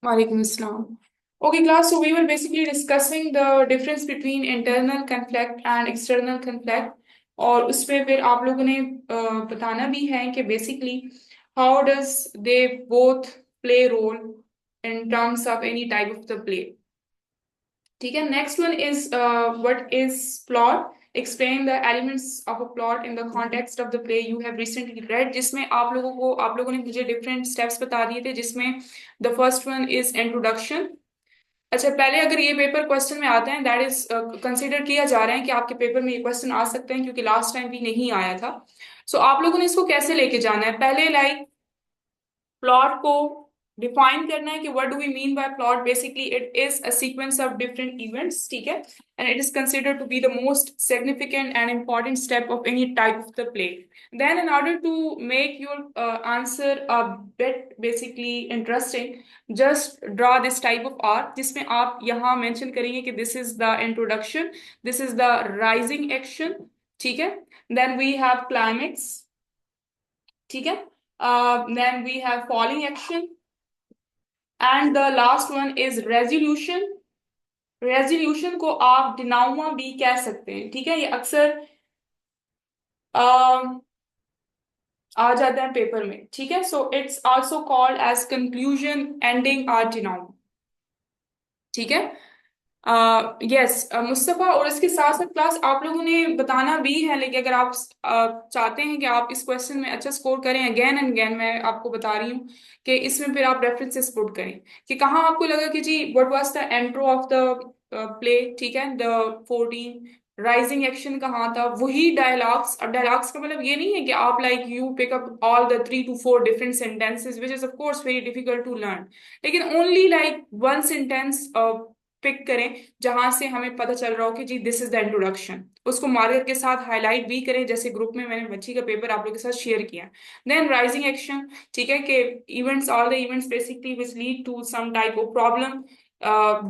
Walaikum Assalam. Okay, class. So we were basically discussing the difference between internal conflict and external conflict. और उसमें फिर आप लोगों ने बताना भी है कि basically how does they both play role in terms of any type of the play. ठीक है. Next one is what is plot. Explain the elements of a plot in the context of the play you have recently read. जिसमें आप लोगों ने मुझे different steps बता दिए थे, जिसमें the first one is introduction. अच्छा, पहले अगर ये पेपर क्वेश्चन में आते हैं, दैट इज कंसिडर किया जा रहा है कि आपके पेपर में ये क्वेश्चन आ सकते हैं, क्योंकि लास्ट टाइम भी नहीं आया था. सो आप लोगों ने इसको कैसे लेके जाना है? पहले लाइक प्लॉट को डिफाइन करना है कि what do we mean by plot. Basically it is a sequence of different events. ठीक है. And it is considered to be the most significant and important step of any type of the play. Then in order to make your answer a bit basically interesting, just draw this type of arc, जिसमें आप यहाँ mention करेंगे कि this is the introduction, this is the rising action. ठीक है. Then we have climax. ठीक है. Then we have falling action, and the last one is resolution. Resolution को आप डिनाउमा भी कह सकते हैं. ठीक है. ये अक्सर uh, आ जाता है पेपर में. ठीक है. So it's also called as conclusion, ending or denouement. ठीक है. यस मुस्तफा, और इसके साथ साथ क्लास आप लोगों ने बताना भी है, लेकिन अगर आप चाहते हैं कि आप इस क्वेश्चन में अच्छा स्कोर करें, अगेन एंड अगेन मैं आपको बता रही हूँ कि इसमें फिर आप रेफरेंसेस पुट करें कि कहाँ आपको लगा कि जी what was the intro of the play. ठीक है. द 14 राइजिंग एक्शन कहाँ था, वही डायलॉग्स. अब डायलॉग्स का मतलब ये नहीं है कि आप like you pick up all the 3 to 4 different sentences, which is of course very difficult to learn, लेकिन only like one sentence pick करें जहां से हमें पता चल रहा हो कि जी दिस इज द इंट्रोडक्शन. उसको मार्कर के साथ हाईलाइट भी करें, जैसे ग्रुप में मैंने बच्ची का पेपर आप लोगों के साथ शेयर किया. Then rising action. ठीक है. कि events, all the events basically which lead to some type of problem,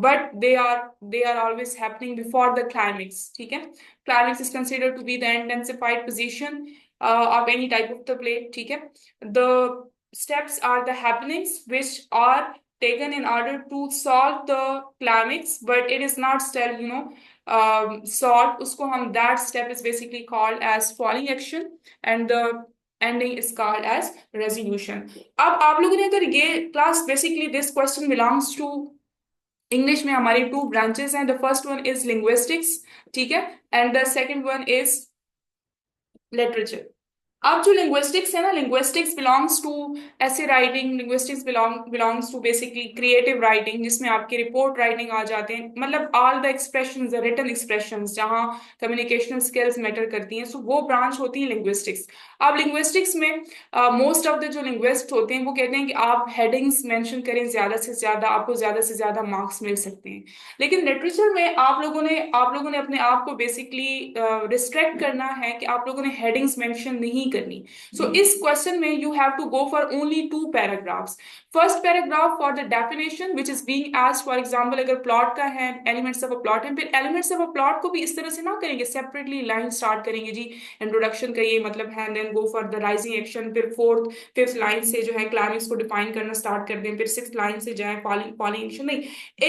but they are always happening before the climax. ठीक है. Climax is considered to be the intensified position of any type of the play. ठीक है. The steps are the happenings which are taken in order to solve the climax, but it is not still solved. उसको हम, that step is basically called as falling action, and the ending is called as resolution. अब आप लोगों ने अगर ये class, basically this question belongs to English में हमारे 2 ब्रांचेस हैं. The first one is linguistics. ठीक है. And the second one is literature. अब जो लिंग्विस्टिक्स है ना, लिंग्विस्टिक्स बिलोंग्स टू ऐसे writing, linguistics belongs to basically creative writing, जिसमें आपके रिपोर्ट राइटिंग आ जाते हैं, मतलब all the expressions, the written expressions, जहाँ कम्युनिकेशनल स्किल्स मैटर करती हैं. सो वो ब्रांच होती है लिंग्विस्टिक्स. अब लिंग्विस्टिक्स में मोस्ट ऑफ द जो लिंग्विस्ट होते हैं वो कहते हैं कि आप हेडिंग्स मेंशन करें ज्यादा से ज्यादा, आपको ज्यादा से ज्यादा मार्क्स मिल सकते हैं. लेकिन लिटरेचर में आप लोगों ने अपने आप को बेसिकली रिस्ट्रिक्ट करना है कि आप लोगों ने हेडिंग्स मेंशन नहीं करनी. सो इस क्वेश्चन में you have to go for only 2 paragraphs. First paragraph for the definition which is being asked. For example अगर प्लॉट का है, एलिमेंट्स ऑफ अ प्लॉट है, फिर एलिमेंट्स ऑफ अ प्लॉट को भी इस तरह से ना करेंगे, सेपरेटली लाइन स्टार्ट करेंगे जी इंट्रोडक्शन का ये मतलब है, then go for the rising action, फिर फोर्थ फिफ्थ लाइन से जो है क्लाइमेक्स को डिफाइन करना स्टार्ट कर दें, फिर सिक्स लाइन से जाए फॉलिंग फॉलिंग एक्शन. नहीं,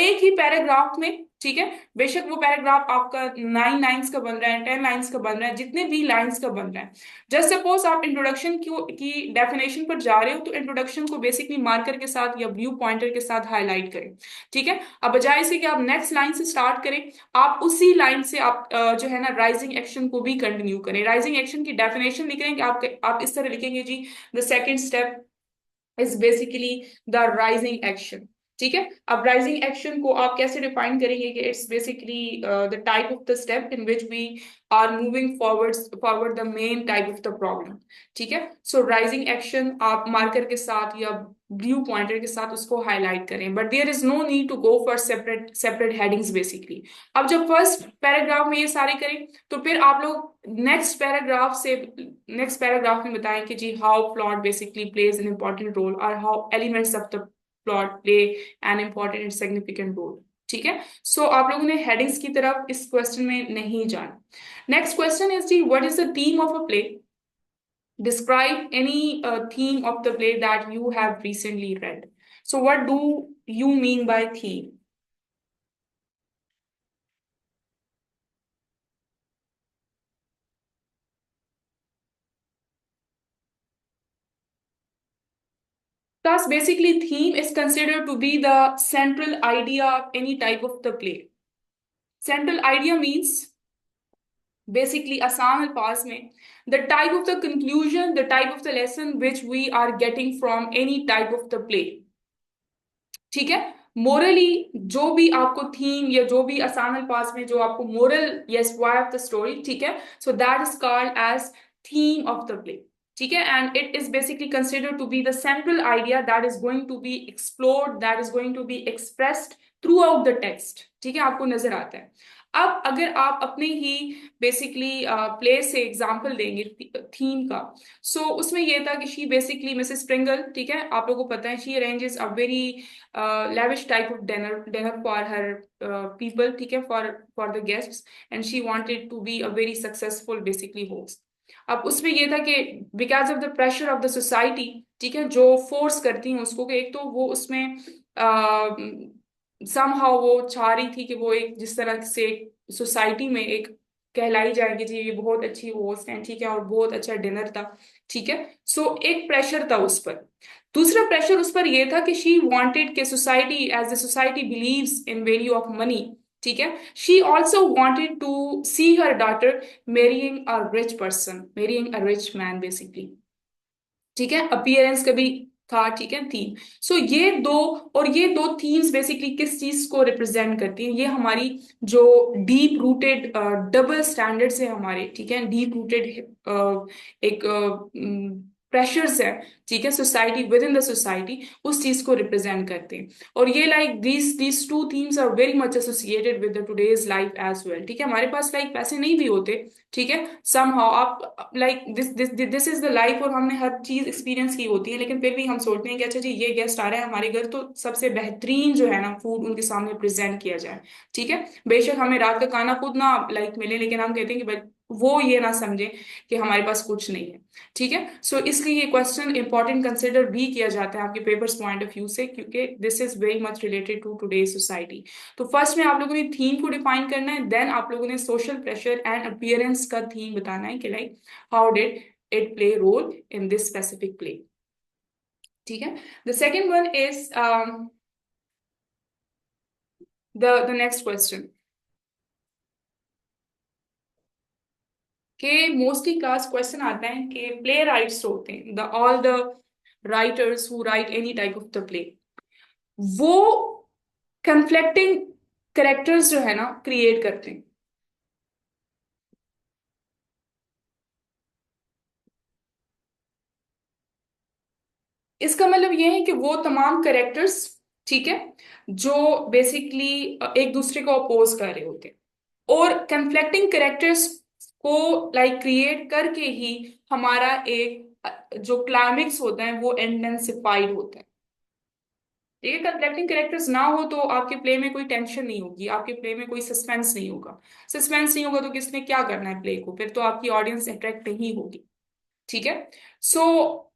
एक ही पैराग्राफ में. ठीक है. बेशक वो पैराग्राफ आपका 9 लाइन्स का बन रहा है, 10 लाइन्स का बन रहा है, जितने भी लाइन्स का बन रहा है. जस्ट सपोज आप इंट्रोडक्शन की डेफिनेशन पर जा रहे हो, तो इंट्रोडक्शन को बेसिकली मार्कर के साथ या ब्लू पॉइंटर के साथ हाईलाइट करें. ठीक है. अब बजाय इसे कि आप नेक्स्ट लाइन से स्टार्ट करें, आप उसी लाइन से आप जो है ना राइजिंग एक्शन को भी कंटिन्यू करें. राइजिंग एक्शन की डेफिनेशन लिख रहे हैं कि आप इस तरह लिखेंगे जी, the second step is basically the rising action. ठीक है. अब राइजिंग एक्शन को आप कैसे डिफाइन करेंगे कि it's basically the type of the step in which we are moving forward the main type of the problem. ठीक है. सो राइजिंग एक्शन आप मार्कर के साथ या ब्लू पॉइंटर के साथ उसको हाईलाइट करें, but there is no need to go for separate separate headings basically. अब जब फर्स्ट पैराग्राफ में ये सारे करें, तो फिर आप लोग नेक्स्ट पैराग्राफ में बताएं कि जी how plot basically plays an important role, और how elements of the plot play an important and significant role. ठीक है. सो आप लोगों ने हेडिंग्स की तरफ इस क्वेश्चन में नहीं जाना. Next question is G what is the theme of a play. Describe any theme of the play that you have recently read. So what do you mean by theme? Thus, basically, theme is considered to be the central idea of any type of the play. Central idea means basically आसान अल्फाज में the type of the conclusion, the type of the lesson which we are getting from any type of the play. ठीक है, मोरली जो भी आपको theme या जो भी आसान अल्फाज में जो आपको moral yes why of the story, ठीक है, so that is called as theme of the play. ठीक है, and it is basically considered to be the central idea that is going to be explored, that is going to be expressed throughout the text. ठीक है, आपको नजर आता है. अब अगर आप अपने ही बेसिकली प्ले से एग्जाम्पल देंगे थीम का, सो उसमें ये था कि शी बेसिकली मिसेस स्प्रिंगल, ठीक है, आप लोगों को पता है, she arranges a very lavish type of dinner for her people, ठीक है, for the guests, and she wanted to be a very successful basically host. अब उसमें ये था कि because of the pressure of the society, ठीक है, जो फोर्स करती हैं उसको, कि एक तो वो उसमें समहाउ वो चाह रही थी कि वो एक जिस तरह से सोसाइटी में एक कहलाई जाएगी जी ये बहुत अच्छी होस्ट हैं, ठीक है, और बहुत अच्छा डिनर था. ठीक है, सो एक प्रेशर था उस पर. दूसरा प्रेशर उस पर यह था कि शी वांटेड के society, as the society believes in value of money, ठीक है, she also wanted to see her daughter marrying a rich person, marrying a rich man basically. ठीक है, अपीयरेंस का भी था, ठीक है, थीम. सो ये दो, और ये दो थीम्स बेसिकली किस चीज को रिप्रेजेंट करती हैं? ये हमारी जो डीप रूटेड डबल स्टैंडर्ड्स है हमारे, ठीक है, डीप रूटेड एक प्रेशर्स है, ठीक है, society, within the society, उस चीज को रिप्रेजेंट करते हैं. और ये like these two themes are very much associated with the today's life as well. ठीक है, हमारे पास लाइक पैसे नहीं भी होते, ठीक है, समहाउ आप like this is the life, और हमने हर चीज एक्सपीरियंस की होती है, लेकिन फिर भी हम सोचते हैं कि अच्छा जी ये गेस्ट आ रहा है हमारे घर, तो सबसे बेहतरीन जो है ना फूड उनके सामने प्रेजेंट किया जाए. ठीक है, बेशक हमें रात का खाना खुद ना लाइक मिले, लेकिन हम कहते हैं कि भाई वो ये ना समझे कि हमारे पास कुछ नहीं है. ठीक है, सो इसलिए ये क्वेश्चन इंपॉर्टेंट कंसिडर भी किया जाता है आपके पेपर्स पॉइंट ऑफ व्यू से, क्योंकि this is very much related to today society. तो फर्स्ट में आप लोगों ने थीम को डिफाइन करना है, देन आप लोगों ने सोशल प्रेशर एंड अपीयरेंस का थीम बताना है कि like how did it play role in this specific play. ठीक है, the second one is the next question, के मोस्टली क्लास क्वेश्चन आता है कि प्ले राइट्स होते हैं, the all the writers who write any type of the play, वो conflicting characters जो है ना क्रिएट करते हैं. इसका मतलब ये है कि वो तमाम करेक्टर्स, ठीक है, जो बेसिकली एक दूसरे को अपोज कर रहे होते हैं, और कंफ्लिक्टिंग करेक्टर्स को लाइक क्रिएट करके ही हमारा एक जो क्लाइमेक्स होता है वो इंटेंसिफाइड होता है. ठीक है, कंफ्लिक्टिंग करेक्टर्स ना हो तो आपके प्ले में कोई टेंशन नहीं होगी, आपके प्ले में कोई सस्पेंस नहीं होगा. सस्पेंस नहीं होगा तो किसने क्या करना है प्ले को, फिर तो आपकी ऑडियंस अट्रैक्ट नहीं होगी. ठीक है, सो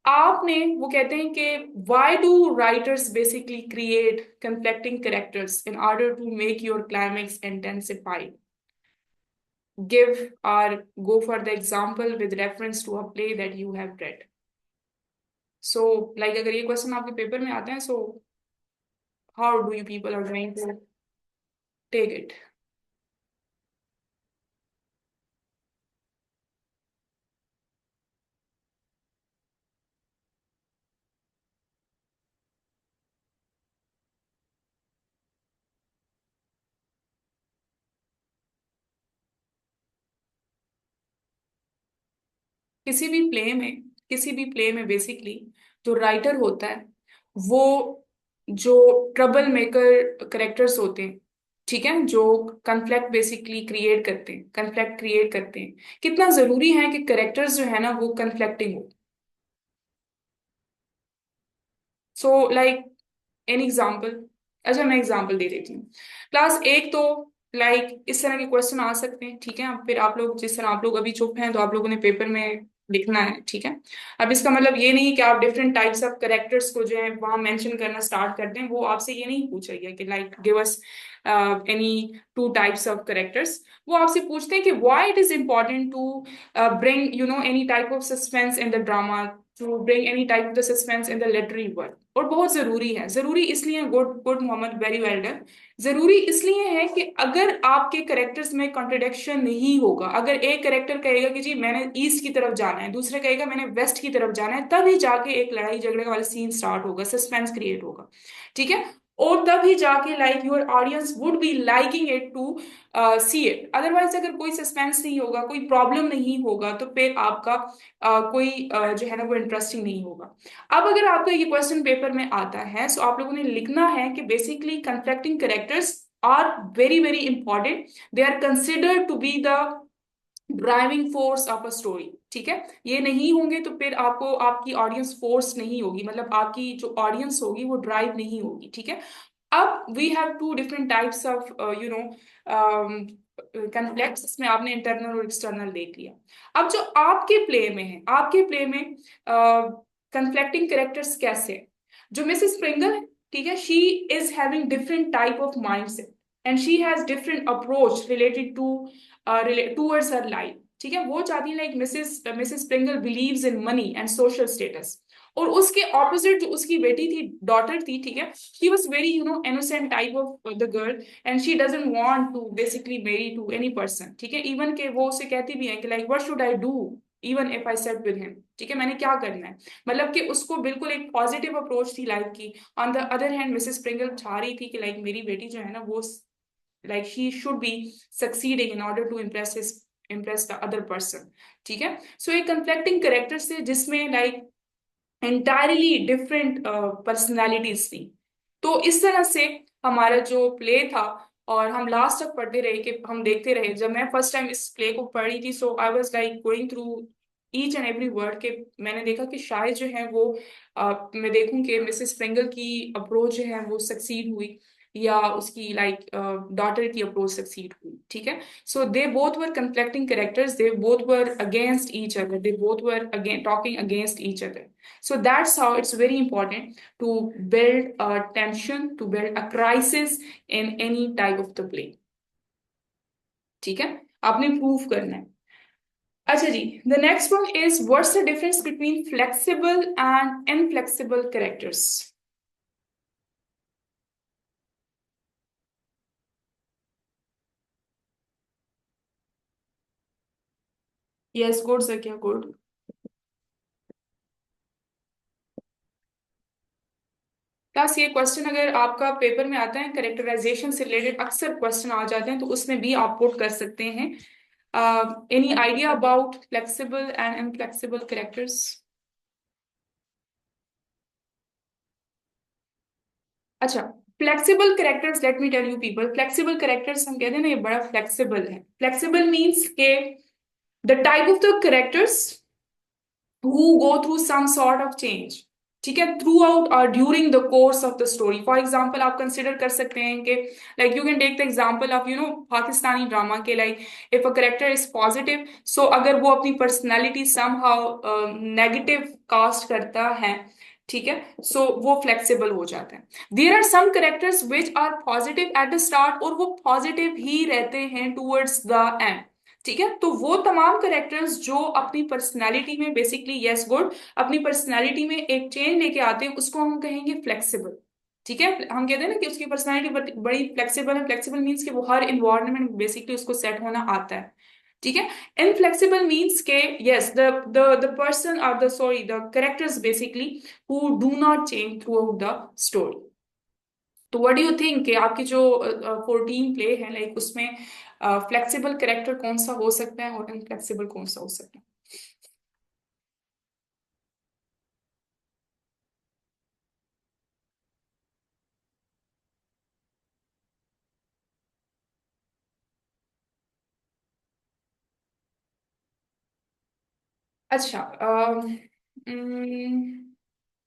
आपने वो कहते हैं कि why do writers basically create conflicting characters in order to make your climax intensified. Give और go for the example with reference to a play that you have read. So like अगर ये क्वेश्चन आपके paper में आते हैं, so how do you people are going to take it? किसी भी play में, किसी भी प्ले में बेसिकली जो राइटर होता है, वो जो ट्रबल मेकर करेक्टर्स होते हैं, ठीक है, जो कन्फ्लिक्ट बेसिकली क्रिएट करते हैं, कन्फ्लिक्ट क्रिएट करते हैं, कितना जरूरी है कि करेक्टर्स जो है ना वो कन्फ्लिक्टिंग हो. सो लाइक एन एग्जाम्पल, अच्छा मैं एग्जाम्पल दे देती हूँ. क्लास एक तो लाइक इस तरह के क्वेश्चन आ सकते हैं, ठीक है, फिर आप लोग जिस तरह आप लोग अभी चुप हैं तो आप लोगों ने पेपर में लिखना है, ठीक है। अब इसका मतलब ये नहीं कि आप डिफरेंट टाइप्स ऑफ करेक्टर्स को जो है वहां मेंशन करना स्टार्ट कर दें। वो आपसे ये नहीं पूछा गया कि like give us any two types of characters. वो आपसे पूछते हैं कि why it is important to bring you know any type of suspense in the drama, to bring any type of the suspense in the literary work. और बहुत जरूरी है, जरूरी इसलिए, good good Mohammad, very well done. जरूरी इसलिए है कि अगर आपके करेक्टर्स में कॉन्ट्रडिक्शन नहीं होगा, अगर एक करेक्टर कहेगा कि जी मैंने ईस्ट की तरफ जाना है, दूसरा कहेगा मैंने वेस्ट की तरफ जाना है, तभी जाके एक लड़ाई झगड़े वाला सीन स्टार्ट होगा, सस्पेंस क्रिएट होगा, ठीक है। और तभी जाके like your audience would be liking it to see it. Otherwise अगर कोई सस्पेंस नहीं होगा, कोई प्रॉब्लम नहीं होगा, तो फिर आपका कोई जो है ना वो इंटरेस्टिंग नहीं होगा। अब अगर आपका ये क्वेश्चन पेपर में आता है, सो आप लोगों ने लिखना है कि basically conflicting characters are very very important, they are considered to be the driving force of a story, ठीक है। ये नहीं होंगे तो फिर आपको आपकी ऑडियंस फोर्स नहीं होगी, मतलब आपकी जो ऑडियंस होगी वो ड्राइव नहीं होगी, ठीक है। अब we have two different types of you know conflicts, इसमें आपने इंटरनल और एक्सटर्नल देख लिया। अब जो आपके प्ले में है, आपके प्ले में कन्फ्लिक्टिंग कैरेक्टर्स कैसे हैं? जो मिसेस स्प्रिंगल है, ठीक है, she is having different type of mindset and she has different approach related to towards her life, ठीक है। वो चाहती है like Mrs Mrs Springle believes in money and social status, और उसके ऑपोजिट जो उसकी बेटी थी, डॉटर थी, ठीक है, she was very you know innocent type of the girl and she doesn't want to basically marry to any person, ठीक है। इवन के वो उसे कहती भी है कि like what should I do even if I set with him, ठीक है, मैंने क्या करना है। मतलब कि उसको बिल्कुल एक पॉजिटिव अप्रोच थी लाइफ की। On the other hand Mrs Springle चाह रही थी कि लाइक मेरी बेटी जो है ना वो like she should be succeeding in order to impress the other person, ठीक है। सो एक कंफ्लिक्टिंग कैरेक्टर से जिसमें लाइक एंटायरली डिफरेंट पर्सनैलिटीज थी। तो इस तरह से हमारा जो प्ले था, और हम लास्ट तक पढ़ते रहे कि हम देखते रहे। जब मैं फर्स्ट टाइम इस प्ले को पढ़ी थी, so I was like going through each and every word के। मैंने देखा कि शायद जो है वो मैं देखूं कि मिसेस स्प्रिंगल की अप्रोच जो है वो सक्सीड हुई, या उसकी लाइक डॉटर की अप्रोच सक्सीड हुई, ठीक है। So they both were conflicting characters. They both were against each other. They both were again talking against each other. So that's how it's very important to build a tension, to build a crisis in any type of the play. ठीक है, आपने prove करना है। अच्छा जी, the next one is what's the difference between flexible and inflexible characters? Yes, good sir, क्या good? Plus ये question अगर आपका पेपर में आता है करेक्टराइजेशन से रिलेटेड, अक्सर क्वेश्चन आ जाते हैं, तो उसमें भी आप पुट कर सकते हैं। Any idea about flexible and inflexible characters? अच्छा, flexible characters, let me tell you people, flexible characters हम कहते हैं ना ये बड़ा फ्लेक्सिबल है। फ्लेक्सिबल मीन्स के the type of the characters who go through some sort of change, ठीक है, थ्रू आउट और during the course of the story. For example आप कंसिडर कर सकते हैं कि like you can take the example of you know Pakistani drama के, like if a character is positive, so अगर वो अपनी पर्सनैलिटी समहाउ नेगेटिव कास्ट करता है, ठीक है, सो वो फ्लेक्सिबल हो जाता है। There are some characters which are positive at the start और वो पॉजिटिव ही रहते हैं टूवर्ड्स द एंड, ठीक है। तो वो तमाम करेक्टर्स जो अपनी पर्सनालिटी में बेसिकली, यस गुड, अपनी पर्सनालिटी में एक चेंज लेके आते हैं, उसको हम कहेंगे फ्लेक्सिबल, ठीक है। हम कहते हैं ना कि उसकी पर्सनालिटी बड़ी फ्लेक्सिबल है। फ्लेक्सिबल मीन्स कि वो हर इन्वायरमेंट में बेसिकली उसको सेट होना आता है, ठीक है। इनफ्लेक्सिबल मीन्स के यस द पर्सन और the sorry the characters basically who do not change through out the story. तो व्हाट डू यू थिंक कि आपकी जो 14 प्ले है लाइक उसमें फ्लेक्सिबल कैरेक्टर कौन सा हो सकता है और इनफ्लेक्सिबल कौन सा हो सकता है? अच्छा,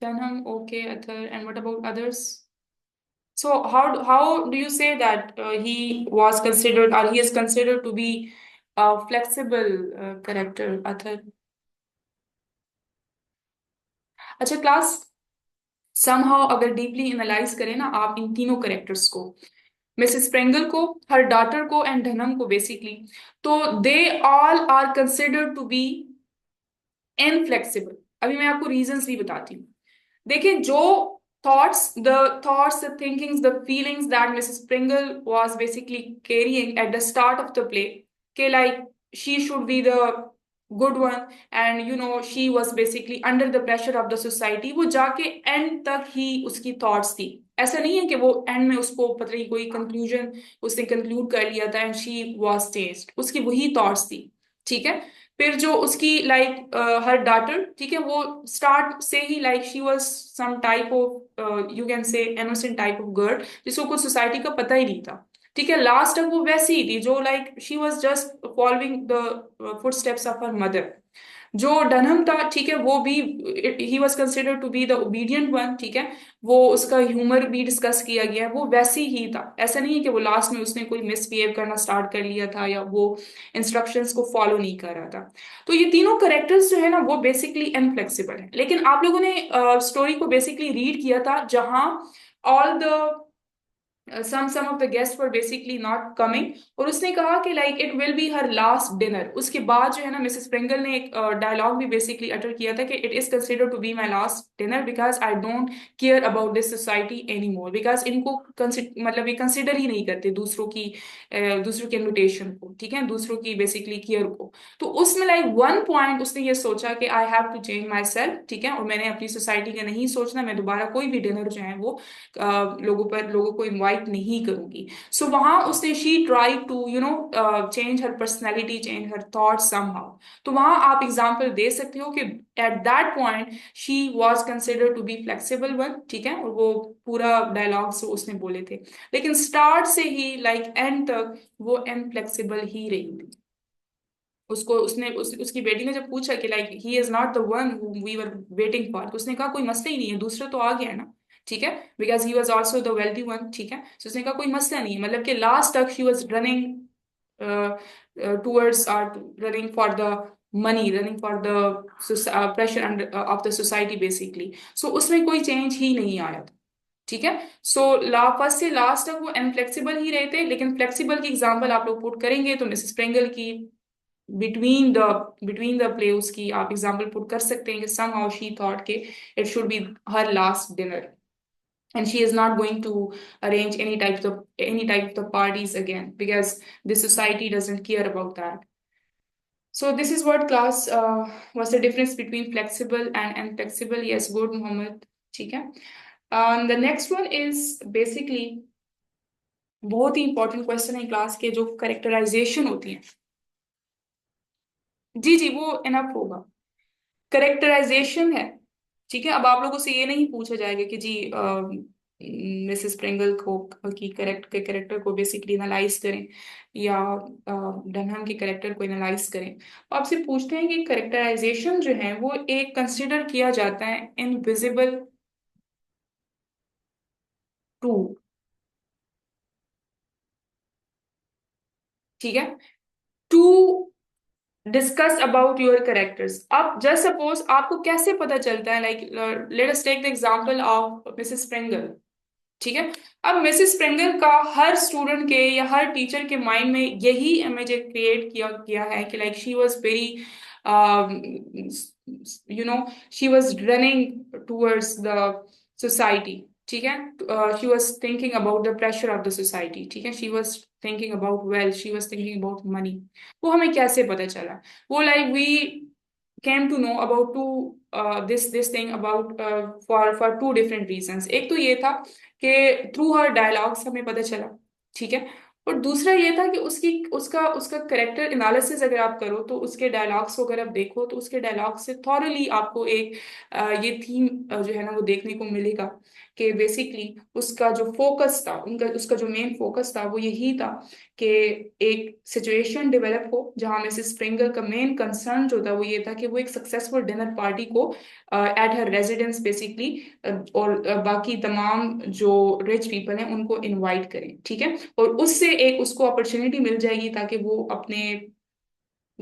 Dunham, okay, Athar, and what about others? So how do you say that he was considered or he is considered to be a flexible character, Athar? अच्छा क्लास, समहाउ अगर डीपली एनालाइज करें ना आप इन तीनों करेक्टर्स को, Mrs प्रेंगल को, हर daughter को and धनम को बेसिकली, तो they all are considered to be inflexible. अभी मैं आपको रीजंस भी बताती हूँ। देखिए, जो thoughts, the thinkings, the feelings that Mrs. Pringle was basically carrying at the start of the play, okay, like she should be the good one, and she was basically under the pressure of the society, वो जाके and तक ही उसकी thoughts थी। ऐसा नहीं है कि वो एंड में उसको पता नहीं कोई कंक्लूजन उसने कंक्लूड कर लिया था एंड शी वाज चेंज्ड, उसकी वही थॉट्स थी। ठीक है। फिर जो उसकी लाइक हर डॉटर, ठीक है, वो स्टार्ट से ही like she was some type of you can say innocent type of girl, जिसको कुछ सोसाइटी का पता ही नहीं था। ठीक है, लास्ट तक वो वैसी ही थी जो like she was just following the footsteps of her mother. जो डनहम था, ठीक है, वो भी he was considered to be the obedient one. ठीक है, वो उसका ह्यूमर भी डिस्कस किया गया है, वो वैसे ही था। ऐसा नहीं है कि वो लास्ट में उसने कोई मिसबिहेव करना स्टार्ट कर लिया था या वो इंस्ट्रक्शंस को फॉलो नहीं कर रहा था। तो ये तीनों करेक्टर्स जो है ना वो बेसिकली इनफ्लेक्सिबल है। लेकिन आप लोगों ने स्टोरी को बेसिकली रीड किया था जहां all the some of the guests were basically not coming, और उसने कहा कि like it will be her last dinner. उसके बाद जो है ना मिसेस प्रिंगल ने एक डायलॉग भी बेसिकली अटर किया था कि it is considered to be my last dinner because I don't care about this society any more, because इनको मतलब ये कंसिडर ही नहीं करते दूसरों की इन्विटेशन को, ठीक है, दूसरों की बेसिकली केयर को। तो उसमें लाइक वन पॉइंट उसने ये सोचा कि I have to change myself, ठीक है, और मैंने अपनी सोसाइटी का नहीं सोचना, मैं दोबारा कोई भी डिनर जो है वो लोगों को इनवाइट नहीं करूंगी। सो वहां उसने she try to change her personality, change her thought somehow. तो वहां आप एग्जाम्पल दे सकते हो कि at that point she was consider to be flexible one, ठीक है, और वो पूरा डायलॉग से उसने बोले थे। लेकिन स्टार्ट से ही लाइक एंड तक वो इनफ्लेक्सिबल ही रही थी। उसको उसकी बेटी ने जब पूछा कि like he is not the one we were waiting for, तो उसने कहा कोई मसला ही नहीं है, दूसरा तो आ गया है ना। ठीक है, because he was also the wealthy one. ठीक है, तो उसने कहा कोई मसला नहीं है, मतलब कि लास्ट तक she was running towards or running for the money, running for the pressure of the society basically. So उसमें कोई चेंज ही नहीं आया था। ठीक है, सो फर्स्ट से लास्ट तक वो इनफ्लेक्सिबल ही रहते। लेकिन फ्लेक्सिबल की एग्जांपल आप लोग पुट करेंगे तो मिसेस प्रेंगल की बिटवीन द प्ले उसकी आप एग्जाम्पल पुट कर सकते हैं कि somehow she thought कि it should be her last dinner and she is not going to arrange any type of the parties again because the society doesn't care about that. So this is what class was the difference between flexible and inflexible. Yes, good, Mohammed. ठीक है, the next one is basically बहुत ही important question है class के, जो characterisation होती है। जी जी, वो enough होगा। करेक्टराइजेशन है, ठीक है। अब आप लोगों से ये नहीं पूछा जाएगा कि जी मिसेस प्रिंगल को की कैरेक्टर को बेसिकली एनालाइज करें या डनहम के कैरेक्टर को एनालाइज करें। तो आपसे पूछते हैं कि करेक्टराइजेशन जो है वो एक कंसिडर किया जाता है इनविजिबल टू, ठीक है, to discuss about your characters. अब जस्ट सपोज आपको कैसे पता चलता है, like let us take the example of Mrs Pringle. ठीक है, अब मिसेस प्रिंगल का हर स्टूडेंट के या हर टीचर के माइंड में यही इमेज क्रिएट किया गया है कि like she was very she was running towards the society. ठीक है, she was thinking about the pressure of the society. ठीक है, she was thinking about wealth, she was thinking about money. वो हमें कैसे पता चला? वो like we came to know about this thing about for two different reasons। एक तो ये था कि थ्रू हर डायलॉग्स हमें पता चला। ठीक है, और दूसरा ये था कि उसका उसका करेक्टर एनालिसिस अगर आप करो तो उसके डायलॉग्स को अगर आप देखो तो उसके डायलॉग से थॉरली आपको एक ये थीम जो है ना वो देखने को मिलेगा कि बेसिकली उसका जो फोकस था, उनका उसका जो मेन फोकस था वो यही था कि एक सिचुएशन डेवलप हो जहां मिसेस स्प्रिंगल का मेन कंसर्न जो था वो ये था कि वो एक सक्सेसफुल डिनर पार्टी को एट हर रेजिडेंस बेसिकली और बाकी तमाम जो रिच पीपल हैं उनको इनवाइट करें। ठीक है, और उससे एक उसको अपॉर्चुनिटी मिल जाएगी ताकि वो अपने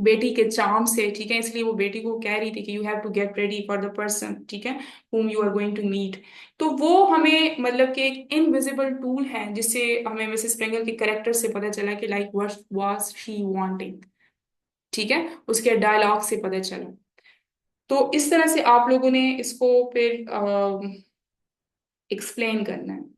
बेटी के चार्म से, ठीक है, इसलिए वो बेटी को कह रही थी कि you have to get ready for the person, ठीक है, whom you are going to meet. तो वो हमें मतलब कि एक इनविजिबल टूल है जिससे हमें मिसेस स्प्रेंगल के करेक्टर से पता चला कि like what was she wanting, ठीक है, उसके डायलॉग से पता चला। तो इस तरह से आप लोगों ने इसको फिर एक्सप्लेन करना है।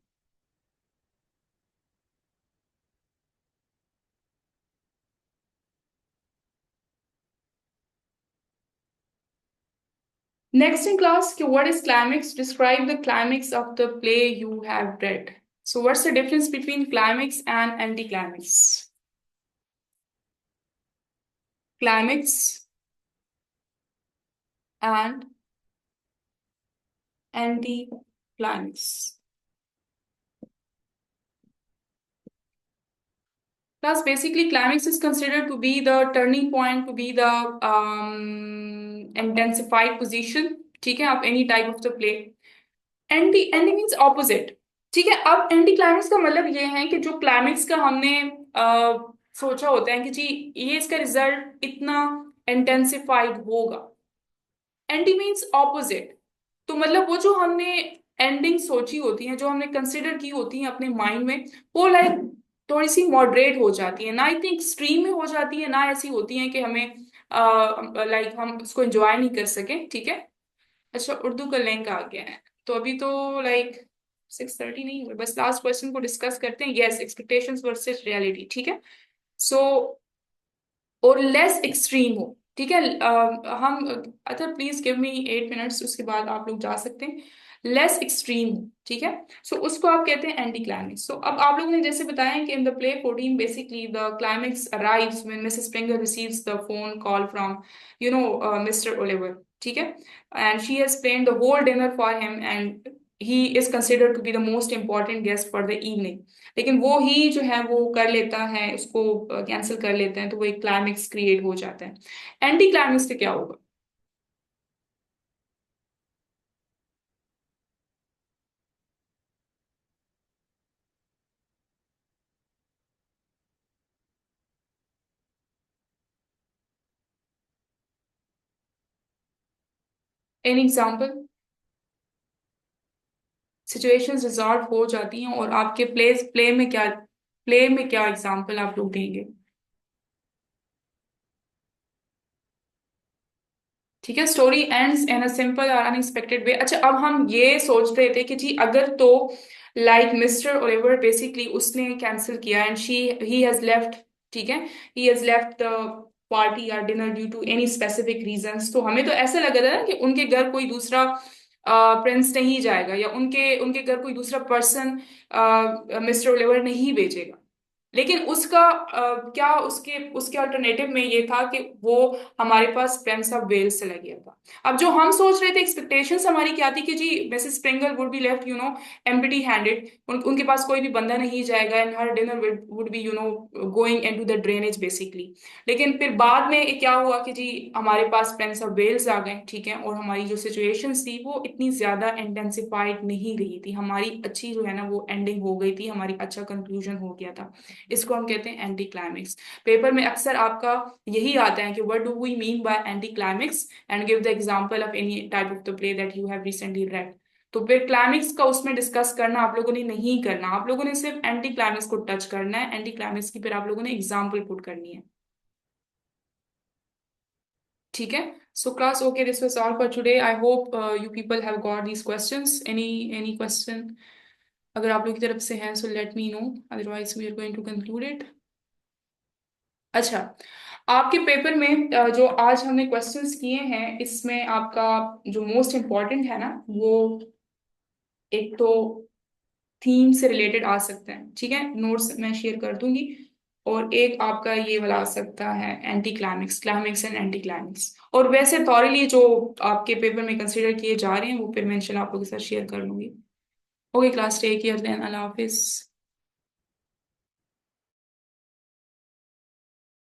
Next in class, what is climax? Describe the climax of the play you have read. So, what's the difference between climax and anticlimax? Climax and anticlimax. Plus, basically, climax is considered to be the turning point, to be the intensified position. ठीक है, of any type of the play. Anti means opposite. ठीक है, अब anti climax का मतलब ये है कि जो क्लाइमेक्स का हमने सोचा होता है कि जी ये इसका रिजल्ट इतना इंटेंसिफाइड होगा। Anti means opposite. तो मतलब वो जो हमने एंडिंग सोची होती है, जो हमने कंसिडर की होती है अपने माइंड में, वो लाइक थोड़ी सी मॉडरेट हो जाती है, ना इतनी एक्सट्रीम में हो जाती है, ना ऐसी होती है कि हमें लाइक हम उसको एंजॉय नहीं कर सके, ठीक है। अच्छा, उर्दू का लिंक आ गया है, तो अभी तो लाइक 6:30 नहीं हुए, बस लास्ट क्वेश्चन को डिस्कस करते हैं। यस, एक्सपेक्टेशंस वर्सेस रियलिटी, ठीक है। सो और लेस एक्सट्रीम हो, ठीक है। हम अच्छा प्लीज गिव मी 8 मिनट्स, उसके बाद आप लोग जा सकते हैं। लेस एक्सट्रीम, ठीक है। सो उसको आप कहते हैं एंटी क्लाइमेक्स। सो अब आप लोगों ने जैसे बताया कि in the play 14 basically the climax arrives when Mrs Springer receives the phone call from Mr Oliver, ठीक है, and she has planned the whole dinner for him and he is considered to be the most important guest for the evening। लेकिन वो ही जो है वो कर लेता है, उसको कैंसिल कर लेते हैं, तो वो एक क्लाइमेक्स क्रिएट हो जाता है। एंटी क्लाइमेक्स से क्या होगा? An example? सिचुएशंस रिजॉल्व हो जाती हैं और आपके प्ले में क्या एग्जाम्पल आप लोग देंगे? ठीक है, story ends in a simple और अनएक्सपेक्टेड वे। अच्छा, अब हम ये सोच रहे थे कि जी अगर तो लाइक मिस्टर ओलिवर बेसिकली उसने कैंसिल किया एंड ही हैज लेफ्ट, ठीक है, he has left the party या dinner due to any specific reasons, तो हमें तो ऐसा लग रहा था ना कि उनके घर कोई दूसरा प्रिंस नहीं जाएगा या उनके उनके घर कोई दूसरा पर्सन मिस्टर ओलिवर नहीं भेजेगा। लेकिन उसका क्या उसके उसके अल्टरनेटिव में ये था कि वो हमारे पास प्रिंस ऑफ वेल्स चला गया था। अब जो हम सोच रहे थे, एक्सपेक्टेशंस हमारी क्या थी कि जी Mrs Springle would be left empty handed, उनके पास कोई भी बंदा नहीं जाएगा and her dinner would be going into the drainage basically. लेकिन फिर बाद में क्या हुआ कि जी हमारे पास प्रिंस ऑफ वेल्स आ गए, ठीक है, और हमारी जो सिचुएशंस थी वो इतनी ज्यादा इंटेंसिफाइड नहीं रही थी, हमारी अच्छी जो है ना वो एंडिंग हो गई थी, हमारी अच्छा कंक्लूजन हो गया था। इसको हम कहते हैं एंटी क्लाइमेक्स। पेपर में अक्सर आपका यही आता है कि what do we mean by anti climax and give the example of any type of the play that you have recently read. तो फिर क्लाइमेक्स का उसमें डिस्कस करना आप लोगों ने नहीं करना, आप लोगों ने सिर्फ एंटी क्लाइमेक्स को टच करना है, एंटी क्लाइमेक्स की फिर आप लोगों ने एग्जाम्पल पुट करनी है, ठीक है। So class, okay, this was all for today. I hope you people have got these questions. Any question अगर आप लोग की तरफ से हैं, so let me know, otherwise we are going to conclude it. अच्छा, आपके पेपर में जो आज हमने क्वेश्चंस किए हैं इसमें आपका जो मोस्ट इम्पॉर्टेंट है ना वो एक तो थीम से रिलेटेड आ सकता है, ठीक है, नोट्स मैं शेयर कर दूंगी। और एक आपका ये वाला आ सकता है anti climax, climax and anti climax. और वैसे थॉरली जो आपके पेपर में कंसिडर किए जा रहे हैं वो फिर मैं इंशाल्लाह आप लोगों के साथ शेयर कर लूंगी। Okay class, take care then, अल्लाह हाफिज।